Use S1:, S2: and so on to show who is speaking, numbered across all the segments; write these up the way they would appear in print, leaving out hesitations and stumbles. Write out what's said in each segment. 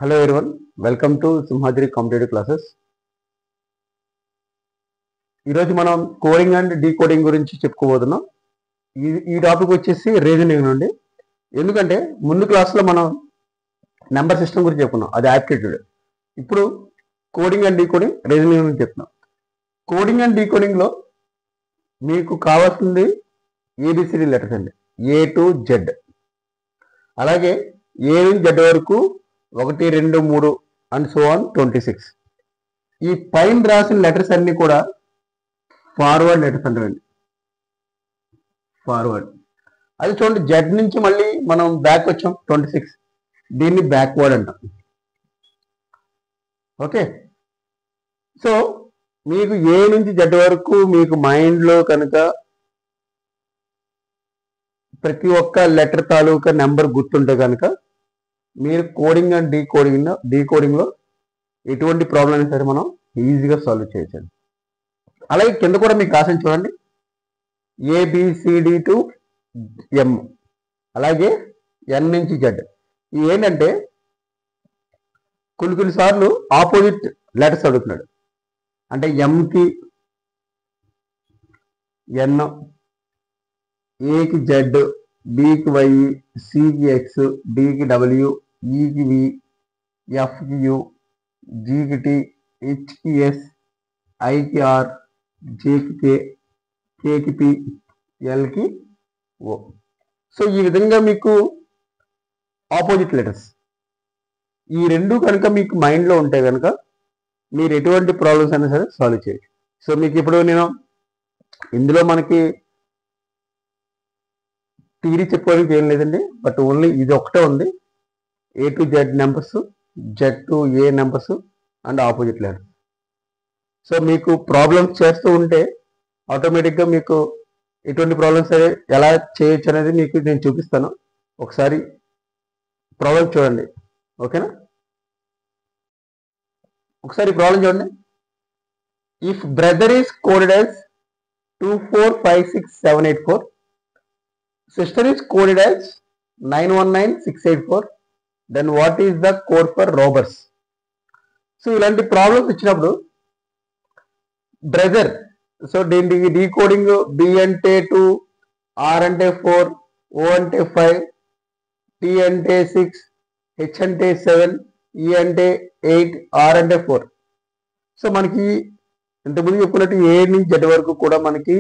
S1: Hello everyone, welcome to Simhadri competitive classes. ఈరోజు మనం coding and decoding గురించి చెప్పుకోబోతున్నాం. ఈ టాపిక్ వచ్చేసి రీజనింగ్ నుండి. ఎందుకంటే ముందు క్లాస్లో మనం నెంబర్ సిస్టమ్ గురించి చెప్పుకున్నాం, అది యాప్టిట్యూడ్. ఇప్పుడు కోడింగ్ అండ్ డీకోడింగ్ రీజనింగ్ గురించి చెప్తున్నాం. కోడింగ్ అండ్ డీకోడింగ్లో మీకు కావాల్సింది ఏబిసిడి లెటర్స్ అండి, ఏ టు జెడ్. అలాగే ఏ నుంచి జెడ్ వరకు 1, 2, 3 అండ్ సో ఆన్ 26. ఈ పైన రాసిన లెటర్స్ అన్ని కూడా ఫార్వర్డ్ లెటర్స్ అంటారండి. ఫార్వర్డ్ అది చూడండి, జెడ్ నుంచి మళ్ళీ మనం బ్యాక్ వచ్చాం 26, దీన్ని బ్యాక్వర్డ్ అంటాం. ఓకే, సో మీకు ఏ నుంచి జెడ్ వరకు మీకు మైండ్లో కనుక ప్రతి ఒక్క లెటర్ తాలూకా నెంబర్ గుర్తుంటే కనుక మీరు కోడింగ్ అండ్ డీకోడింగ్లో ఎటువంటి ప్రాబ్లం అయినా సరే మనం ఈజీగా సాల్వ్ చేయొచ్చు. అలాగే కింద కూడా మీకు రాసిన చూడండి, ఏబిసిడి టు ఎం, అలాగే ఎన్ నుంచి జెడ్. ఇవి ఏంటంటే కొన్నిసార్లు ఆపోజిట్ లెటర్స్ అడుగుతున్నాడు. అంటే ఎంకి ఎన్, ఏకి జెడ్, బికి వై, సికి ఎక్స్, డికి డబ్ల్యూ, ఈకి వి, ఎఫ్కి యు, జీకి టి, హెచ్కి ఎస్, ఐకి ఆర్, జేకి కే, కేకి పి, ఎల్కి ఓ. సో ఈ విధంగా మీకు ఆపోజిట్ లెటర్స్ ఈ రెండు కనుక మీకు మైండ్లో ఉంటే కనుక మీరు ఎటువంటి ప్రాబ్లమ్స్ అయినా సరే సాల్వ్ చేయొచ్చు. సో మీకు ఇప్పుడు నేను ఇందులో మనకి థియరీ చెప్పుకోవడానికి ఏం లేదండి, బట్ ఓన్లీ ఇది ఒకటే ఉంది, A to Z numbers, Z to A numbers and opposite letters. So మీకు ప్రాబ్లమ్స్ చేస్తూ ఉంటే ఆటోమేటిక్గా మీకు ఎటువంటి ప్రాబ్లమ్స్ సరే ఎలా చేయొచ్చు అనేది మీకు నేను చూపిస్తాను. ఒకసారి ప్రాబ్లం చూడండి, ఓకేనా? ఒకసారి ప్రాబ్లం చూడండి. If brother is coded as 2456784, sister is coded as 919684, then what is the code for robbers? So ఇలాంటి ప్రాబ్లమ్స్ ఇచ్చినప్పుడు బ్రదర్, సో దీనికి డీకోడింగ్ బి అంటే 2, ఆర్ అంటే 4, ఓ అంటే 5, టి అంటే 6, హెచ్ అంటే 7, ఈ అంటే 8, ఆర్ అంటే 4. సో మనకి ఇంతకుముందు చెప్పుకున్నట్టు ఏ నుంచి జెడ్ వరకు కూడా మనకి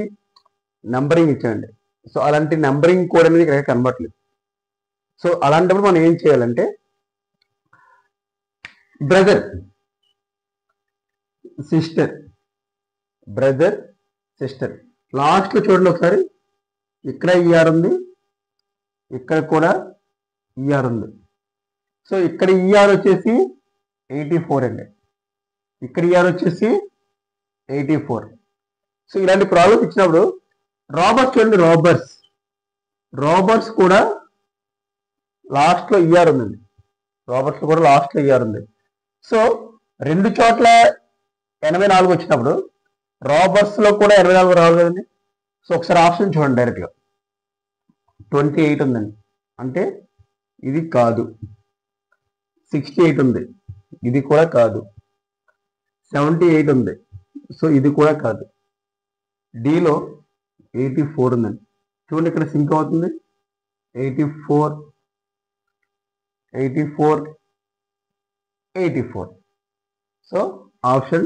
S1: నంబరింగ్ ఇచ్చాయండి. సో అలాంటి నంబరింగ్ కోడ్ అనేది ఇక్కడ కనబడట్లేదు. సో అలాంటప్పుడు మనం ఏం చేయాలంటే బ్రదర్, సిస్టర్, బ్రదర్, సిస్టర్, లాస్ట్లో చూడండి ఒకసారి, ఇక్కడ ఈఆర్ ఉంది, ఇక్కడ కూడా ఈఆర్ ఉంది. సో ఇక్కడ ఈఆర్ వచ్చేసి 84 అండి, ఇక్కడ ఈఆర్ వచ్చేసి 84. సో ఇలాంటి ప్రాబ్లమ్స్ ఇచ్చినప్పుడు రాబర్స్ చూడండి, రాబర్స్ కూడా లాస్ట్లో ఈఆర్ ఉందండి, రాబర్స్ కూడా లాస్ట్లో ఈఆర్ ఉంది. సో రెండు చోట్ల 84 వచ్చినప్పుడు రాబర్స్లో కూడా 84 రావాలి కదండి. సో ఒకసారి ఆప్షన్ చూడండి, డైరెక్ట్గా 28 ఉందండి, అంటే ఇది కాదు. 68 ఉంది, ఇది కూడా కాదు. 78 ఉంది, సో ఇది కూడా కాదు. డిలో 84 ఉందండి, చూడండి ఇక్కడ సింక్ అవుతుంది. 84, 84, 84. So option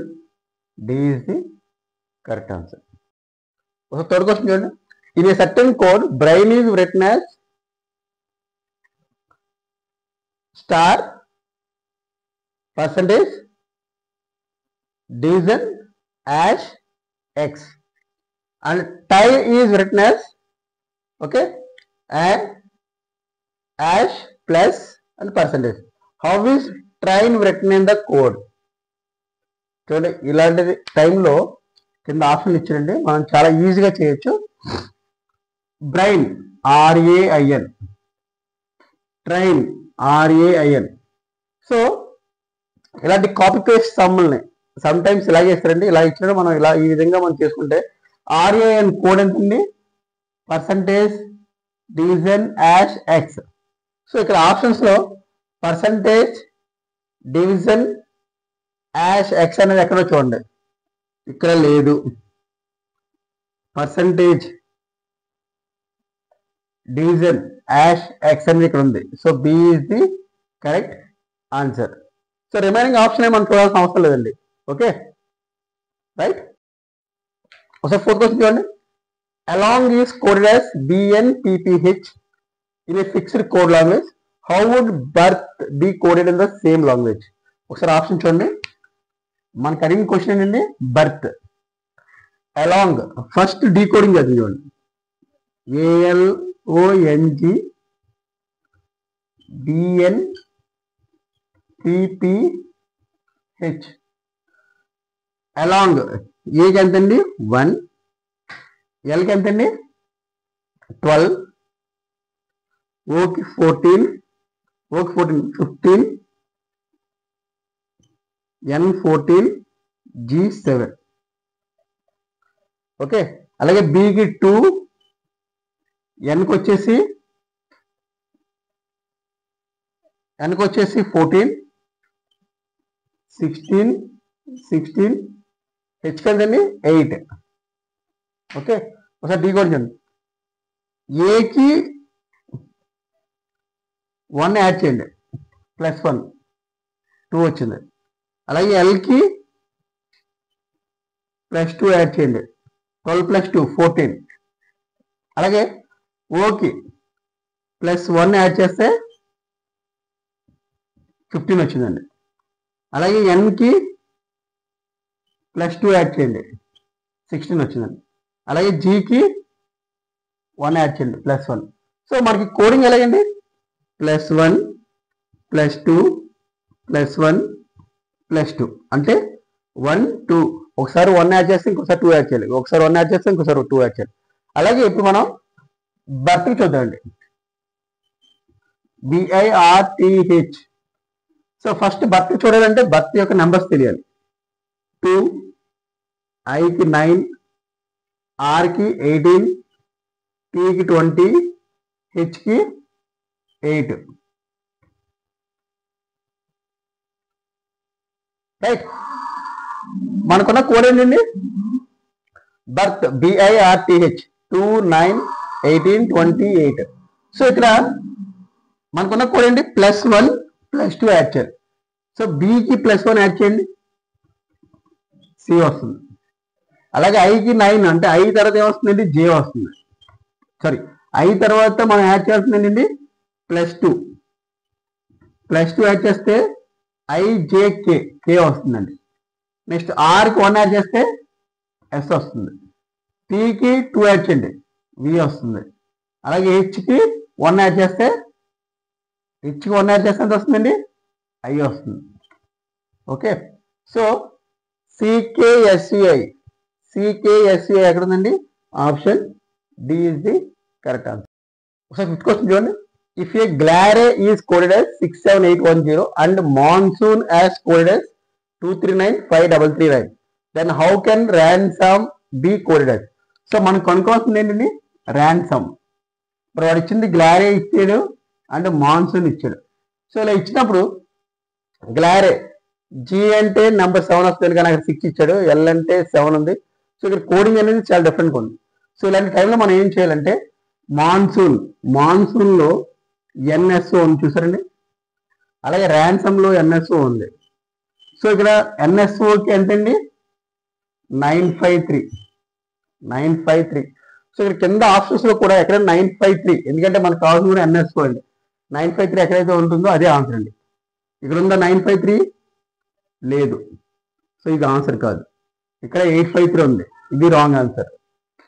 S1: D is the correct answer. So third question చూడండి. In a certain code brain is written as star, percentage, division, ash, X, and tie is written as okay and ash plus and percentage. How is train written in the code? చూడండి, ఇలాంటి టైంలో కింద option ఇచ్చారండి, మనం చాలా ఈజీగా చేయొచ్చు. Brain RAIN, train RAIN. So ఇలాంటి కాపీ పేస్ట్ సమ్ముల్ని సమ్ టైమ్స్ ఇలా చేస్తారండి, ఇలా ఇచ్చినప్పుడు మనం ఇలా ఈ విధంగా మనం చేసుకుంటే RAIN కోడ్ ఎంత ఉంది, percentage, division, ash, X. So ఇక్కడ ఆప్షన్స్లో పర్సంటేజ్, డివిజన్ యాష్ ఎక్స్ అనేది ఎక్కడో చూడండి, ఇక్కడ లేదు. పర్సంటేజ్ డివిజన్ యాష్ ఎక్స్ అనేది ఇక్కడ ఉంది. So B is the correct answer. So remaining option మనం చూడాల్సిన అవసరం లేదండి. Okay right. ఒకసారి ఫోర్త్ క్వశ్చన్ చూడండి. Along is coded as BNPPH in a fixed code language. How would birth be coded in the same language? ఒకసారి option చూడండి. మనకు అడిగిన క్వశ్చన్ ఏంటండి, బర్త్. అలాంగ్ ఫస్ట్ డీకోడింగ్ అది చూడండి. ALONG BNPPH. అలాంగ్ ఏకి ఎంతండి 1, ఎల్కి ఎంతండి 12, ఓకి 14, 15, N14, G7. ఓకే. అలాగే బికి 2, ఎన్కి వచ్చేసి 14, 16, హెచ్కి ఎంతండి 8. ఓకే. ఒకసారి డీకోడ్ చేయండి. ఏకి 1 యాడ్ చేయండి, +1 2 వచ్చింది. అలాగే ఎల్కి +2 యాడ్ చేయండి, 12 + 2 14. అలాగే ఓకి +1 యాడ్ చేస్తే 15 వచ్చిందండి. అలాగే ఎన్కి +2 యాడ్ చేయండి, 16 వచ్చిందండి. అలాగే జీకి 1 యాడ్ చేయండి, +1. సో మనకి కోడింగ్ ఎలాగండి, +1 +2 +1 +2 అంటే 1 2. ఒకసారి 1 యాడ్ చేస్తే ఇంకోసారి 2 యాడ్ చేయాలి, ఒకసారి 1 యాడ్ చేస్తే ఇంకోసారి 2 యాడ్ చేయాలి. అలాగే ఇప్పుడు మనం బర్త్కి చూద్దామండి. BIRTH. సో ఫస్ట్ బర్త్ చూడాలంటే బర్త్ యొక్క నెంబర్స్ తెలియాలి. 2, ఐకి 9, ఆర్కి 18, టీకి 20, హెచ్కి 8. రైట్. మనకున్న కోడ్ ఏంటండి, బర్త్ BIRTH 2, 9, 18, 28. సో ఇక్కడ మనకున్న కోడ్ ఏంటి, +1 +2 యాడ్ చేయాలి. సో బికి +1 యాడ్ చేయండి, సి వస్తుంది. అలాగే ఐకి 9 అంటే ఐ తర్వాత ఏమొస్తుందండి, జే వస్తుంది. సారీ, ఐ తర్వాత మనం యాడ్ చేయాల్సింది ఏంటండి, +2 యాడ్ చేస్తే IJK వస్తుందండి. నెక్స్ట్ ఆర్కి 1 యాడ్ చేస్తే ఎస్ వస్తుంది. టీకి 2 యాడ్ చేయండి, వి వస్తుంది. అలాగే హెచ్కి 1 యాడ్ చేస్తే ఎంత వస్తుందండి, ఐ వస్తుంది. ఓకే. సో CKSEI ఎక్కడ ఉందండి, option D is the correct answer. ఒకసారి ఫిఫ్త్ క్వశ్చన్ చూడండి. If a glare is coded as 67810 and monsoon as coded as 2395339, then how can ransom be coded as? So మనం కనుక్కోవాల్సింది ఏంటండి, ransom. ఇప్పుడు వాడు ఇచ్చింది గ్లారే ఇచ్చాడు అండ్ మాన్సూన్ ఇచ్చాడు. సో ఇలా ఇచ్చినప్పుడు గ్లారే జీ అంటే నెంబర్ 7 వస్తుంది, కానీ అక్కడ 6 ఇచ్చాడు. ఎల్ అంటే 7 ఉంది. సో ఇక్కడ కోడింగ్ అనేది చాలా డిఫరెంట్గా ఉంది. సో ఇలాంటి టైంలో మనం ఏం చేయాలంటే, మాన్సూన్లో NSO ఉంది చూసారండి, అలాగే ర్యాన్సమ్లో NSO ఉంది. సో ఇక్కడ NSOకి ఎంతండి, 953. సో ఇక్కడ కింద ఆప్షన్స్ లో కూడా ఎక్కడ 953, ఎందుకంటే మనకు కావాల్సింది కూడా NSO అండి. 953 ఎక్కడైతే ఉంటుందో అదే ఆన్సర్ అండి. ఇక్కడ ఉందా 953, లేదు. సో ఇది ఆన్సర్ కాదు. ఇక్కడ 853 ఉంది, ఇది రాంగ్ ఆన్సర్.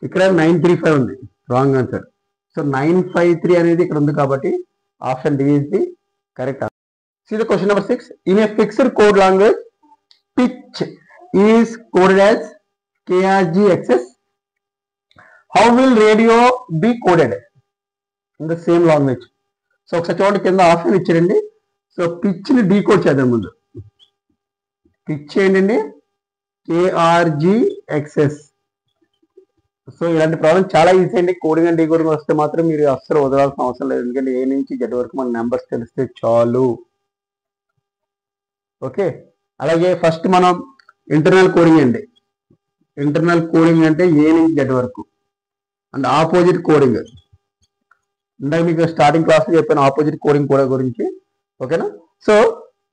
S1: ఇక్కడ 935 ఉంది, రాంగ్ ఆన్సర్. సో 953 అనేది ఇక్కడ ఉంది కాబట్టి option D is the correct answer. See the question number 6. In a fixed code language, pitch is coded as KRGXS. How will radio be coded in the same language? So ఒకసారి చూడండి, కింద option ఇచ్చారండి. So pitch ని decode చేద్దాం. ముందు pitch ఏంటండి, KRGXS. So ఇలాంటి problem చాలా ఈజీ అండి. కోడింగ్ అండ్ డీకోడింగ్ వస్తే మాత్రం మీరు అస్సలు వదలాల్సిన అవసరం లేదు, ఎందుకంటే ఏ నుంచి జెడ్ వరకు మన నెంబర్స్ తెలిస్తే చాలు. ఓకే, అలాగే ఫస్ట్ మనం ఇంటర్నల్ కోడింగ్ అండి. ఇంటర్నల్ కోడింగ్ అంటే ఏ నుంచి జెడ్ వరకు అండ్ ఆపోజిట్ కోడింగ్. ఇందాక మీకు స్టార్టింగ్ క్లాస్లో చెప్పాను ఆపోజిట్ కోడింగ్ కూడా గురించి. ఓకేనా? సో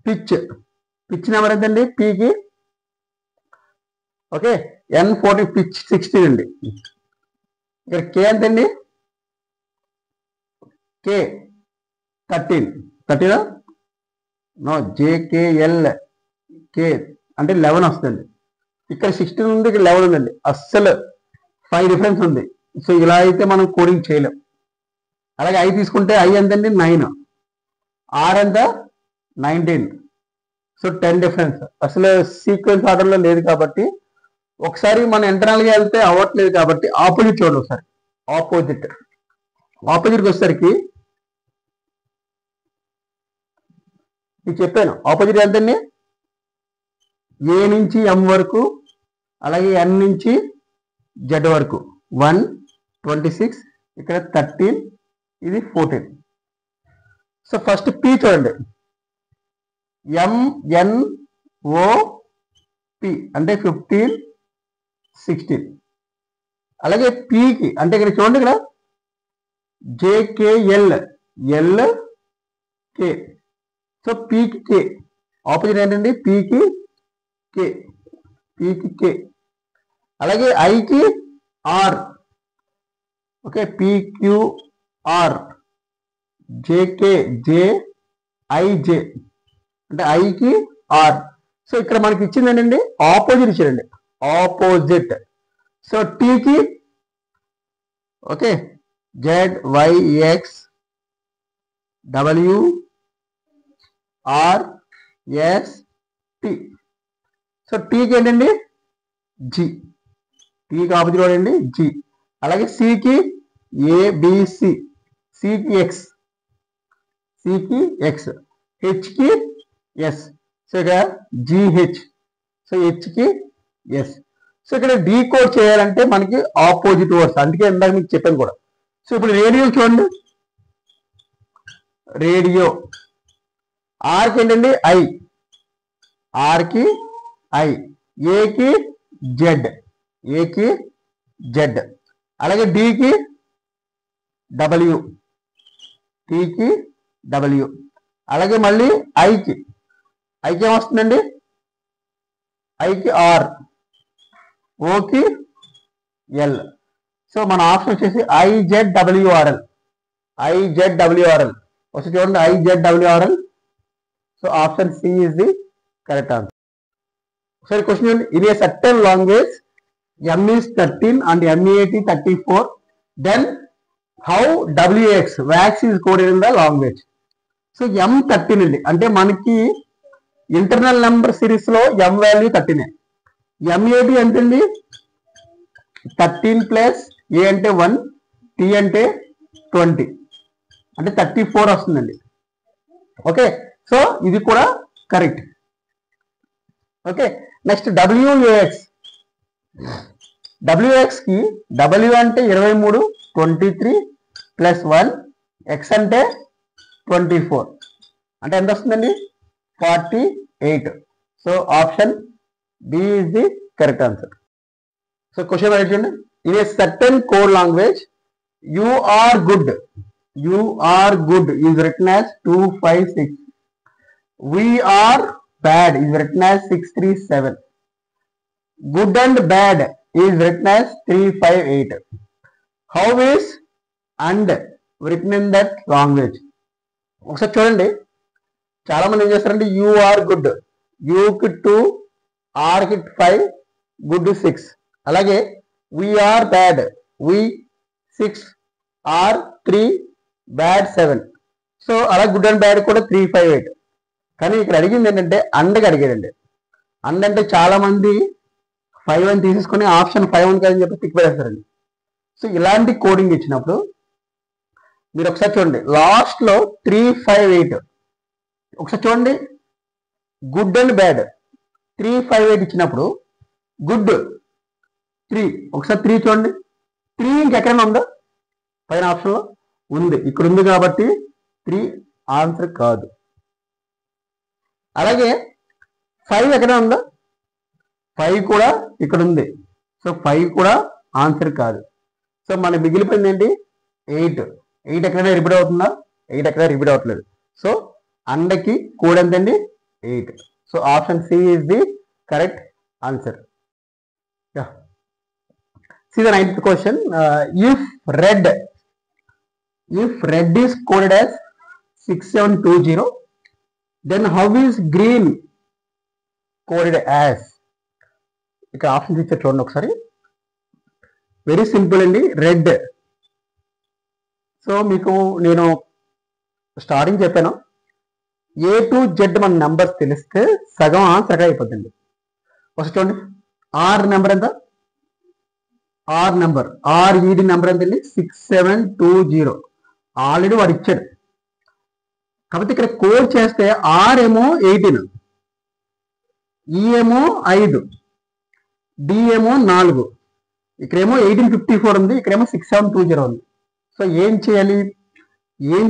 S1: పిచ్ నెంబర్ ఎంతండి? పీకి ఓకే N40 పిచ్ 16 అండి. ఇక్కడ కే ఎంతండి? కే 13 నో JKL కే అంటే 11 వస్తుంది. ఇక్కడ 16 ఉంది, ఇక్కడ 11 ఉందండి. అస్సలు 5 డిఫరెన్స్ ఉంది. సో ఇలా అయితే మనం కోడింగ్ చేయలేం. అలాగే ఐ తీసుకుంటే ఐ ఎంతండి? 9. ఆర్ ఎంత? 19. So 10 difference. అసలు సీక్వెన్స్ ఆర్డర్లో లేదు కాబట్టి ఒకసారి మన ఇంటర్నల్గా వెళ్తే అవ్వట్లేదు కాబట్టి ఆపోజిట్ చూడండి ఒకసారి. ఆపోజిట్కి వచ్చేసరికి మీకు చెప్పాను ఆపోజిట్ ఎంతండి? ఏ నుంచి ఎం వరకు, అలాగే ఎన్ నుంచి జెడ్ వరకు 1 26, ఇక్కడ 13, ఇది 14. సో ఫస్ట్ పి చూడండి, MNOP అంటే 15 16. అలాగే పీకి అంటే ఇక్కడ చూడండి, ఇక్కడ JKL కే. సో పీకి కే ఆపోజిట్ ఏంటండి? పీకి కే. అలాగే ఐకి ఆర్. Okay, PQR. JIJ అంటే ఐకి ఆర్. సో ఇక్కడ మనకి ఇచ్చింది ఏంటండి? ఆపోజిట్ ఇచ్చారండి, ఆపోజిట్. సో టీకి ఓకే ZYXWRST. సో టీకి ఏంటండి? జి. టీకి ఆపోజిట్ వాడండి జి. అలాగే సికి ABC, సికి ఎక్స్, హెచ్కి ఎస్. సో ఇక్కడ GH, సో హెచ్కి ఎస్. సో ఇక్కడ డీకోడ్ చేయాలంటే మనకి ఆపోజిట్ వర్డ్స్, అందుకే ఇందాక మీకు చెప్పాను కూడా. సో ఇప్పుడు రేడియో చూడండి, రేడియో ఆర్కి ఏంటండి? ఐ, ఆర్కి ఐ. ఏకి జెడ్, అలాగే డికి డబ్ల్యూ, టీకి డబ్ల్యూ. అలాగే మళ్ళీ ఐకి ఏమొస్తుందండి? ఐకి ఆర్, ఓకి ఎల్. సో మన ఆప్షన్ వచ్చేసి IZWRL. వచ్చి చూడండి, IZWRL. So option C is the correct answer. ఒకసారి క్వశ్చన్ చూడండి. In a certain language M is 13 and MEAT 34, then how wax is coded in the language? So M13 అండి, అంటే మనకి internal number series లో M value 13. MEAT ఎంతండి? 13 plus A అంటే 1, T అంటే 20 అంటే 34 వస్తుందండి. ఓకే, సో ఇది కూడా కరెక్ట్. ఓకే, నెక్స్ట్ WX కి W అంటే 23, 23 ప్లస్ 1, X అంటే 24 అంటే ఎంత వస్తుందండి? 48. So option D is the correct answer. So question చూడండి. In a certain code language you are good is written as 256. We are bad is written as 637. Good and bad is written as 358. How is and written in that language? ఒకసారి చూడండి, చాలా మంది ఏం చేస్తారంటే you are good, యూకి 2, ఆర్కి 5, good 6. అలాగే we are bad, we 6, R 3, bad 7. So అలా గుడ్ అండ్ బ్యాడ్ కూడా 358. కానీ ఇక్కడ అడిగింది ఏంటంటే అండకి అడిగాడండి. అండ్ అంటే చాలా మంది 5 అని తీసేసుకొని ఆప్షన్ 5 ఉంది కదని చెప్పి టిక్ పెట్టేస్తారండి. సో ఇలాంటి కోడింగ్ ఇచ్చినప్పుడు మీరు ఒకసారి చూడండి, లాస్ట్ లో 358. ఒకసారి చూడండి, గుడ్ అండ్ బ్యాడ్ 358 ఇచ్చినప్పుడు గుడ్ 3, ఒకసారి 3 చూడండి, 3 ఇంకెక్కడైనా ఉందా? పైన ఆప్షన్ లో ఉంది, ఇక్కడ ఉంది కాబట్టి 3 ఆన్సర్ కాదు. అలాగే 5 ఎక్కడ ఉందా? 5 కూడా ఇక్కడ ఉంది. సో 5 కూడా ఆన్సర్ కాదు. సో మనకి మిగిలిపోయింది ఏంటి? 8. 8 ఎక్కడైనా రిపీట్ అవుతుందా? 8 ఎక్కడ రిపీట్ అవ్వట్లేదు. సో అండకి కోడ్ ఎంతండి? 8. So option C is the correct answer. See the 9th question. If red is coded as 6720, then how is green coded as? ఇక్కడ ఆప్షన్స్ ఇచ్చే చూడండి ఒకసారి. వెరీ సింపుల్ అండి. రెడ్. సో మీకు నేను స్టార్టింగ్ చెప్పాను, A to Z మన numbers తెలిస్తే సగం ఆన్సర్ అక్కడ అయిపోతుంది. ఒకసారి చూడండి. ఆర్ నెంబర్ ఎంత? ఆర్ నెంబర్, ఆర్ఈడి నెంబర్ ఎంతండి? 6720. ఆల్రెడీ వాడు ఇచ్చాడు కాబట్టి ఇక్కడ కోడ్ చేస్తే ఆర్ ఏమో 18, ఈ ఏమో 5, డి ఏమో 4, ఇక్కడేమో 1854 ఉంది, ఇక్కడేమో 6720 ఉంది. సో ఏం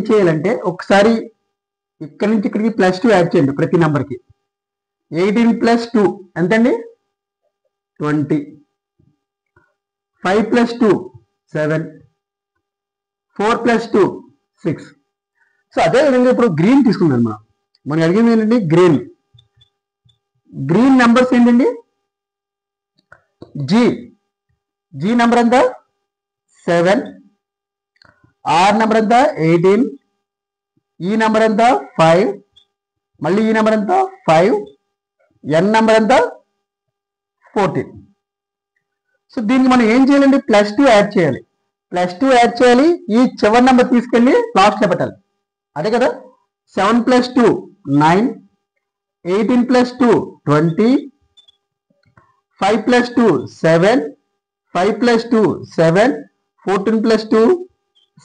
S1: చేయాలంటే ఒకసారి ఇక్కడ నుంచి ఇక్కడికి +2 యాడ్ చేయండి ప్రతి నెంబర్కి. 18 + 2 ఎంతండి? 20. 5 + 2 7, 4 + 2 6. సో అదే విధంగా ఇప్పుడు గ్రీన్ తీసుకున్నాను. మనకి అడిగింది ఏంటండి? గ్రీన్ నెంబర్స్ ఏంటండి? జీ నెంబర్ ఎంత? 7, ఆర్ నెంబర్ ఎంత? 18, ఈ నెంబర్ ఎంత? 5, మళ్ళీ ఈ నెంబర్ ఎంత? 5, ఎన్ నెంబర్ ఎంత? 14. సో దీనికి మనం ఏం చేయాలండి? +2 యాడ్ చేయాలి. ఈ చివరి నెంబర్ తీసుకెళ్ళి లాస్ట్లో పెట్టాలి. అదే కదా. 7 + 2 9, 18 + 2 20, 5 + 2 7, 5 + 2 7, 14 + 2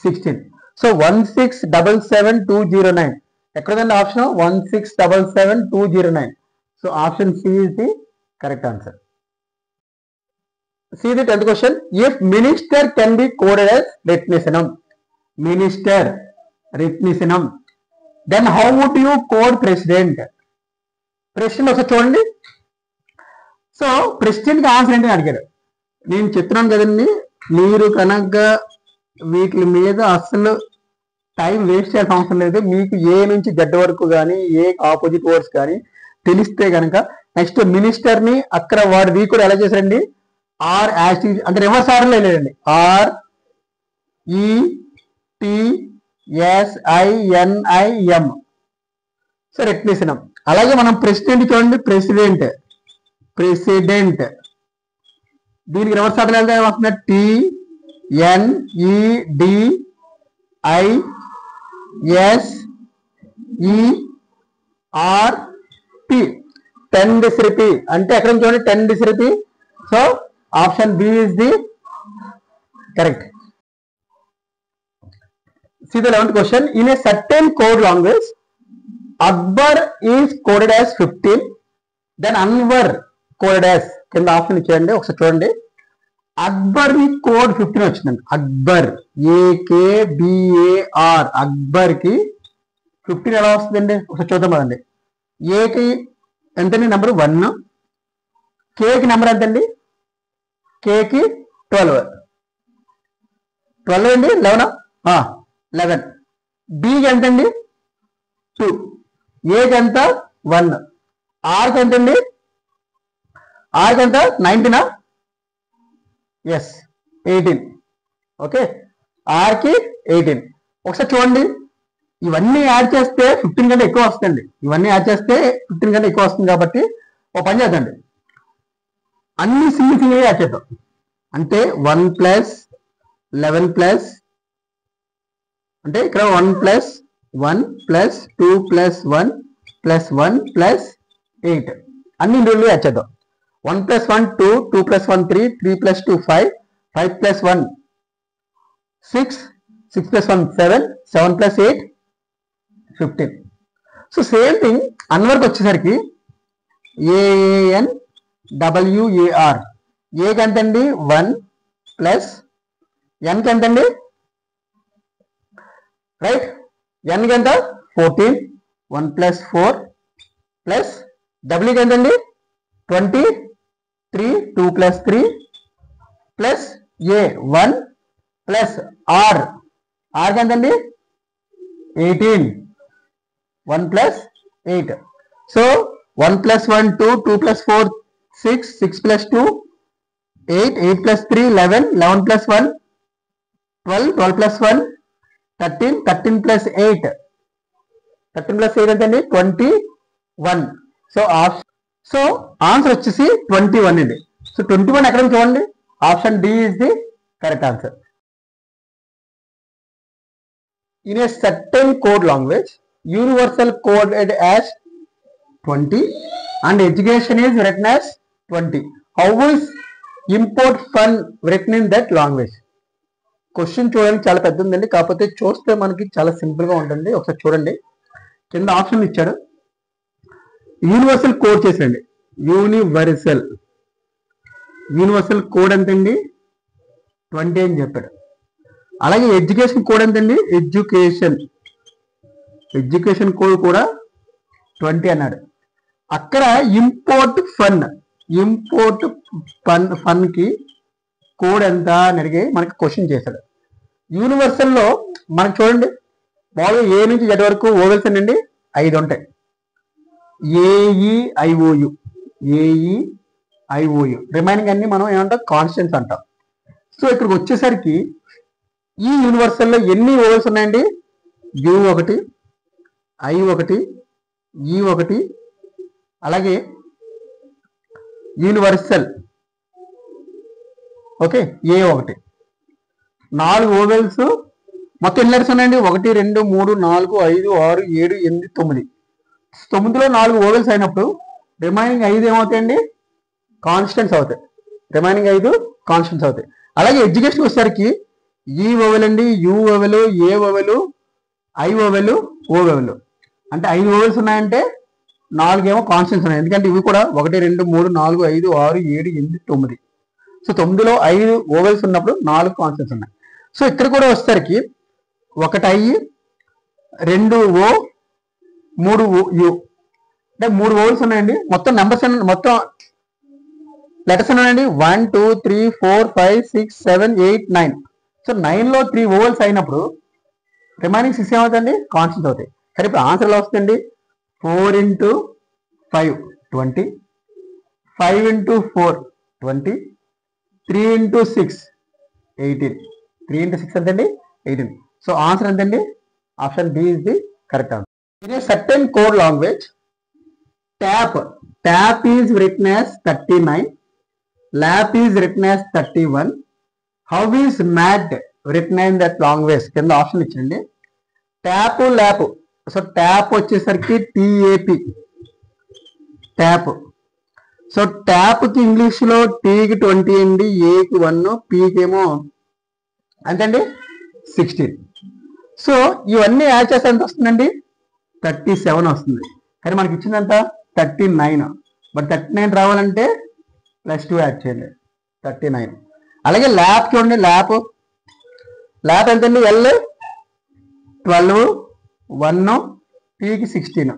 S1: 16. సో 1677209 ఎక్కడండి ఆప్షన్? 1677209. So option C is the correct answer. See the 10th question. If minister can be coded as Ratnesanam, then how would you code president? President ఒకసారి చూడండి. సో ప్రెసిడెంట్ కి ఆన్సర్ ఏంటి అడిగాడు. నేను చెప్తున్నాను కదండి, మీరు కనుక వీటి మీద అసలు టైం వేస్ట్ చేయాల్సిన అవసరం లేదు. మీకు ఏ నుంచి జెడ్ వరకు కానీ, ఏ ఆపోజిట్ వర్డ్స్ కానీ తెలిస్తే కనుక నెక్స్ట్ మినిస్టర్ ని అక్కడ వాడు వీ కూడా ఎలా చేశారండి? ఆర్ యాజ్ అంటే రివర్స్ ఆర్డర్ లేదండి. RETSINIM. సో రెట్నేసినం. అలాగే మనం ప్రెసిడెంట్ చూడండి. ప్రెసిడెంట్ దీనికి రివర్స్ ఆర్డర్ వెళ్తే వస్తుంది TNEDISERP. 10 డిస్రిపి అంటే ఎక్కడ చూడండి 10 డిస్రిపి. So option B is the correct. See the 11th question. In a certain code language, Akbar is coded as 15, then Anwar coded as కింద ఆప్షన్ ఇచ్చేయండి. ఒకసారి చూడండి. అక్బర్ ని కోడ్ 15 వచ్చిందండి. అక్బర్ AKBAR అక్బర్ కి 15 ఎలా వస్తుందండి? ఒకసారి చూద్దాం కదండి. ఏకి ఎంతండి? నెంబర్ 1. కేకి నెంబర్ ఎంతండి? కేకి 12 అండి. 11. బికి ఎంతండి? 2. ఏకి ఎంత? 1. ఆర్కి ఎంతండి? ఆర్కి ఎంత? 19. ఎస్ 18. ఓకే, ఆర్కి 18. ఒకసారి చూడండి. ఇవన్నీ యాడ్ చేస్తే 15 కంటే ఎక్కువ వస్తుంది. కాబట్టి ఒక పని చేద్దండి, అన్ని సింగిల్ యాడ్ చేద్దాం. అంటే 1 + 11 అంటే ఇక్కడ 1 + 1 + 2 + 1 + 1 + 8 అన్ని ఇండివిజువల్ యాడ్ చేద్దాం. 1 + 1 2, 2 + 1 3, 3 + 2 5, 5 + 1 6, 6 + 1 7, 7 + 8 15. సో సేమ్ థింగ్ అన్వర్కి వచ్చేసరికి ANWAR. ఏకి ఎంతండి? 1 + ఎన్కి ఎంతండి? రైట్, ఎన్కి ఎంత? 14. 1 + 4 + డబ్ల్యూకి ఎంతండి 23 2 + 3 ప్లస్ ఏ 1 ప్లస్ ఆర్కి ఎంతండి 18 1 + 8. సో 1 + 1 2 2 + 4 6 6 + 2 8 8 + 3 11 11 + 1 12 12 + 1 13 13 + 8 13 + 8 ఎంతండి 21. సో ఆన్సర్ వచ్చేసి 21 అండి. సో 21 ఎక్కడ చూడండి, option D is the correct answer. In a certain code language universal coded as 20 and education is written as 20. How is import fund written in that language? Question చూడడానికి చాలా పెద్ద ఉందండి, కాకపోతే చూస్తే మనకి చాలా సింపుల్ గా ఉంటుంది. ఒకసారి చూడండి, కింద ఆప్షన్ ఇచ్చాడు. యూనివర్సల్ కోడ్ చేసండి, యూనివర్సల్ కోడ్ ఎంతండి 20 అని చెప్పాడు. అలాగే ఎడ్యుకేషన్ కోడ్ ఎంతండి, ఎడ్యుకేషన్ కోడ్ కూడా 20 అన్నాడు. అక్కడ ఇంపోర్ట్ ఫన్ కి కోడ్ ఎంత అని అడిగి మనకి క్వశ్చన్ చేశాడు. యూనివర్సల్లో మనకు చూడండి, మామూలుగా ఏ నుంచి జెడ్ వరకు ఓవెల్స్ అండి 5 ఉంటాయి. ఏఈఐఓయు రిమైనింగ్ అన్ని మనం ఏమంటాం కాన్స్టెంట్స్ అంటాం. సో ఇక్కడికి వచ్చేసరికి ఈ యూనివర్సల్లో ఎన్ని ఓవెల్స్ ఉన్నాయండి, U1 I1 E1 అలాగే యూనివర్సల్ ఓకే A1 4 ఓవెల్స్. మొత్తం ఎన్ని లెటర్స్ ఉన్నాయండి 1 2 3 4 5 6 7 8 9. 9లో 4 ఓవెల్స్ అయినప్పుడు రిమైనింగ్ 5 ఏమవుతాయండి కాన్స్టెంట్స్ అవుతాయి. అలాగే ఎడ్యుకేషన్ వచ్చేసరికి ఈ ఓవెల్ అండి, U vowel, A vowel, I vowel, O vowel. అంటే 5 ఓవెల్స్ ఉన్నాయంటే 4 ఏమో కాన్స్టెంట్స్ ఉన్నాయి. ఎందుకంటే ఇవి కూడా 1 2 3 4 5 6 7 8 9. సో 9లో 5 ఓవెల్స్ ఉన్నప్పుడు 4 కాన్స్టెంట్స్ ఉన్నాయి. సో ఇక్కడ కూడా వచ్చేసరికి 1 I 2 O 3 U అంటే 3 ఓవెల్స్ ఉన్నాయండి. మొత్తం నెంబర్స్ మొత్తం లెటర్స్ ఉన్నాయండి 1 2 3 4 5 6 7 8 9. సో 9లో 3 ఓవెల్స్ అయినప్పుడు రిమైనింగ్ 6 ఏమవుతుంది కాన్స్టెంట్స్ అవుతాయి. కానీ ఇప్పుడు ఆన్సర్ ఎలా వస్తుంది, 4 × 5 20, 5 × 4 20, 3 × 6 18. 3 × 6 ఎంతండి 18. సో ఆన్సర్ ఎంతండి, option B is the correct answer. In a certain code language tap is written as 39, lap is written as 31. How is mat written in that language? కింద option ఇచ్చండి, tap lap. So tap వచ్చేసరికి TAP tap. So tap కి English లో టీకి 20 అండి, ఏకి 1, పీకి ఏమో అంతండి 16. సో ఇవన్నీ యాడ్ చేస్తే ఎంత వస్తుందండి 37 వస్తుంది. కానీ మనకి ఇచ్చిందంత 39. బట్ 39 రావాలంటే +2 యాడ్ చేయండి 39. అలాగే ల్యాప్ చూడండి, ల్యాప్ ఎంతండి L 12 1 పీకి 16.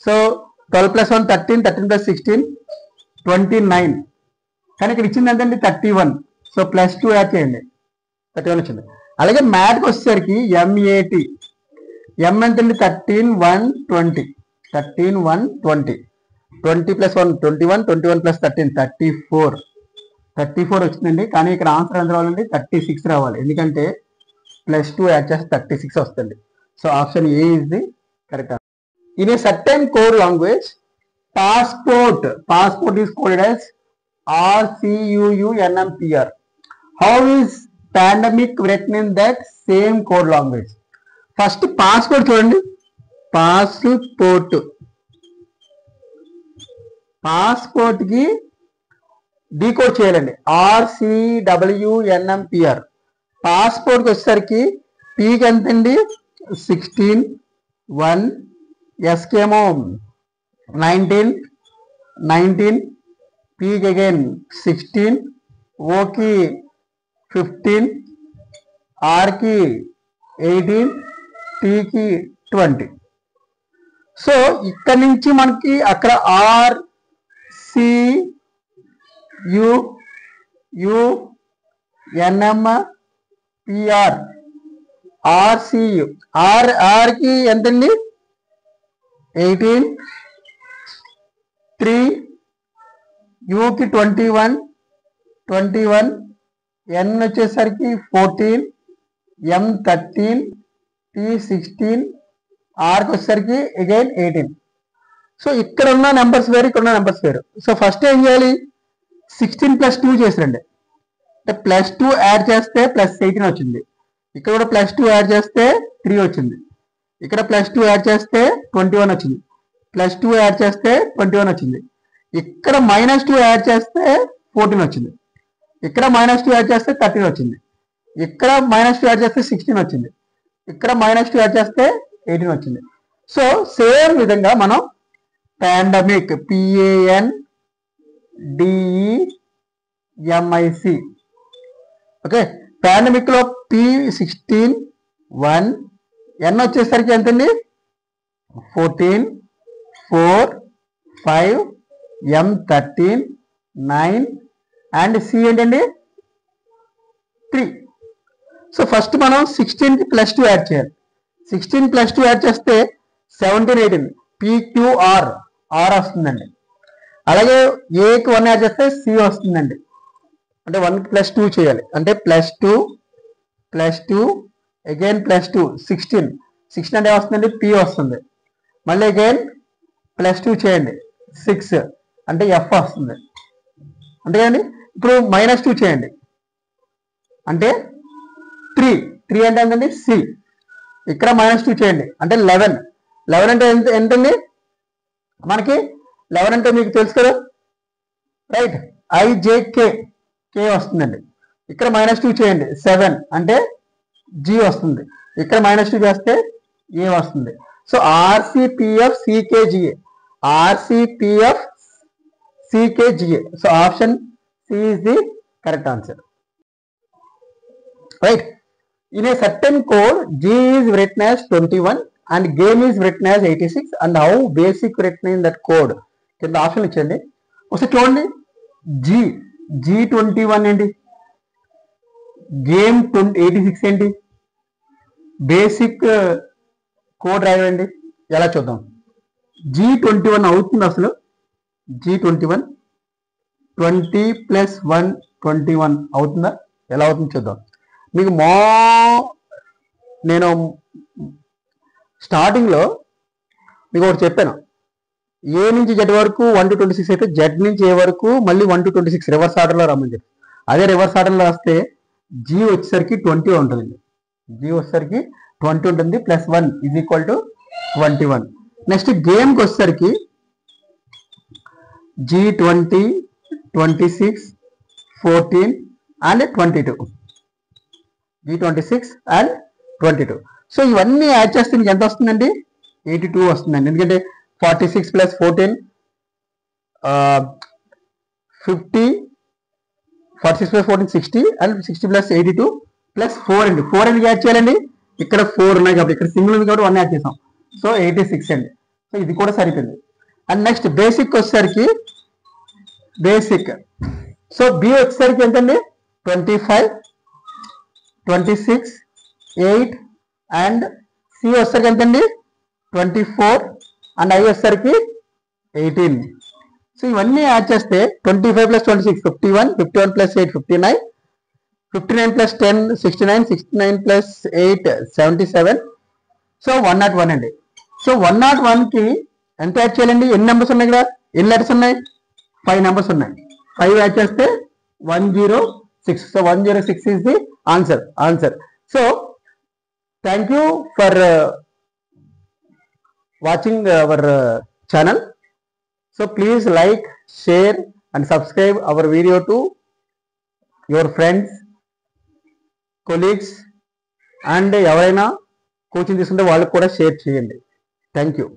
S1: సో 12 + 1 13, 13 + 16 29. కానీ ఇక్కడ ఇచ్చింది ఎంతండి 31. సో +2 యాడ్ చేయండి 31 వచ్చింది. అలాగే మ్యాథ్కి వచ్చేసరికి MAT M ఎంతండి 13 1 20 13 1 20 20 + 1 21 21 + 13 34 వచ్చిందండి. కానీ ఇక్కడ ఆన్సర్ ఎంత రావాలండి 36 రావాలి, ఎందుకంటే +2 యాడ్ చేస్తే 36 వస్తుంది. So option A is the correct answer. In a certain code language passport is coded as RCUUNMPR. How is pandemic written in that same code language? First passport చూడండి, పాస్పోర్ట్ కి decode చేయాలండి RCWNMPR. Passport కి వచ్చేసరికి పీకి ఎంతండి 16 1, ఎస్కి ఏమో 19 పీకి again 16, ఓకి 15, ఆర్కి 18, టీకి 20. సో ఇక్కడ నుంచి మనకి అక్కడ R C U U N M P R R C U ఆర్కి ఎంతండి 18 3 యూకి 21 ఎన్ వచ్చేసరికి 14 ఎం 13 టీ 16 ఆర్కి వచ్చేసరికి అగైన్ 18. సో ఇక్కడ ఉన్న నెంబర్స్ వేరు, ఇక్కడ ఉన్న నెంబర్స్ వేరు. సో ఫస్ట్ ఏం చేయాలి, 16 + 2 చేసిరండి. అంటే +2 యాడ్ చేస్తే +18 వచ్చింది. ఇక్కడ కూడా +2 యాడ్ చేస్తే 3 వచ్చింది. ఇక్కడ +2 యాడ్ చేస్తే 21 వచ్చింది. +2 యాడ్ చేస్తే 21 వచ్చింది. ఇక్కడ -2 యాడ్ చేస్తే 14 వచ్చింది. ఇక్కడ -2 యాడ్ చేస్తే 13 వచ్చింది. ఇక్కడ -2 యాడ్ చేస్తే 16 వచ్చింది. ఇక్కడ -2 యాడ్ చేస్తే 18 వచ్చింది. సో సేమ్ విధంగా మనం పాండమిక్ PANDEMIC ఓకే, పాండమిక్ లో P16 1 N వచ్చేసరికి ఎంతండి 14 4 5 M 13 9 అండ్ C ఏంటండి 3. సో ఫస్ట్ మనం 16కి +2 యాడ్ చేయాలి. 16 + 2 యాడ్ చేస్తే 17 18 PQR R వస్తుందండి. అలాగే ఏకి 1 యాడ్ చేస్తే C వస్తుందండి. అంటే 1కి +2 చేయాలి. అంటే +2 అగైన్ +2 16 అంటే వస్తుందండి P వస్తుంది. మళ్ళీ అగైన్ +2 చేయండి 6 అంటే F వస్తుంది. అంతే కదండి. ఇప్పుడు -2 చేయండి అంటే 3 అంటే ఏంటండి C. ఇక్కడ -2 చేయండి అంటే 11 అంటే ఎంతండి మనకి 11 అంటే మీకు తెలుసు కదా, రైట్, IJK వస్తుందండి. ఇక్కడ -2 చేయండి 7 అంటే G వస్తుంది. ఇక్కడ -2 చేస్తే A వస్తుంది. So RCPF CKGA so option C is the correct answer, right. In a certain code G is written as 21 and game is written as 86 and how basic written in that code కింద option ఇచ్చండి. ఒకసారి చూడండి, G21 ఏంటి, game 86 ఏంటి, basic code రాయండి. ఎలా చూద్దాం, G21 అవుతుంది అసలు, G21 20 + 1 21 అవుతుందా, ఎలా అవుతుంది చూద్దాం. మీకు నేను స్టార్టింగ్లో మీకు ఒకటి చెప్పాను, ఏ నుంచి జెడ్ వరకు 1 to 26 అయితే జెడ్ నుంచి ఏ వరకు మళ్ళీ 1 to 26 రివర్స్ ఆర్డర్లో రమ్మని చెప్పి. అదే రివర్స్ ఆర్డర్లో రాస్తే G వచ్చేసరికి 20 ఉంటుందండి. G వచ్చేసరికి 20 ఉంటుంది, +1 = 21. నెక్స్ట్ గేమ్కి వచ్చేసరికి G20 26 14 and 22 G26 and 22. So ఇవన్నీ యాడ్ చేస్తే మీకు ఎంత వస్తుందండి, 82 వస్తుందండి. ఎందుకంటే 46 + 14 50 46 + 14 60 అండ్ 60 + 82 + 4 అండి. 4 ఎందుకు యాడ్ చేయాలండి, ఇక్కడ 4 ఉన్నాయి కాబట్టి, ఇక్కడ సింగిల్ ఉంది కాబట్టి 1 యాడ్ చేసాం. సో 86 అండి. సో ఇది కూడా సరిపోయింది. అండ్ నెక్స్ట్ బేసిక్ వచ్చేసరికి సో B వచ్చేసరికి ఎంతండి 25 26 8 అండ్ C వచ్చేసరికి ఎంతండి 24 అండ్ I వచ్చేసరికి 18. సో ఇవన్నీ యాడ్ చేస్తే 25 + 26 51 51 + 8 59 59 + 10 69 69 + 8 77. సో 101 అండి. సో 101కి ఎంత యాడ్ చేయాలండి, ఎన్ని నెంబర్స్ ఉన్నాయి ఇక్కడ, ఎన్ని లెటర్స్ ఉన్నాయి, 5 నెంబర్స్ ఉన్నాయి. 5 యాడ్ చేస్తే 106. So 106 is the answer. So thank you for watching our channel. So please like, share and subscribe our video to your friends, colleagues and ఎవరైనా కోచింగ్ తీసుకుంటే వాళ్ళకి కూడా షేర్ చేయండి. Thank you.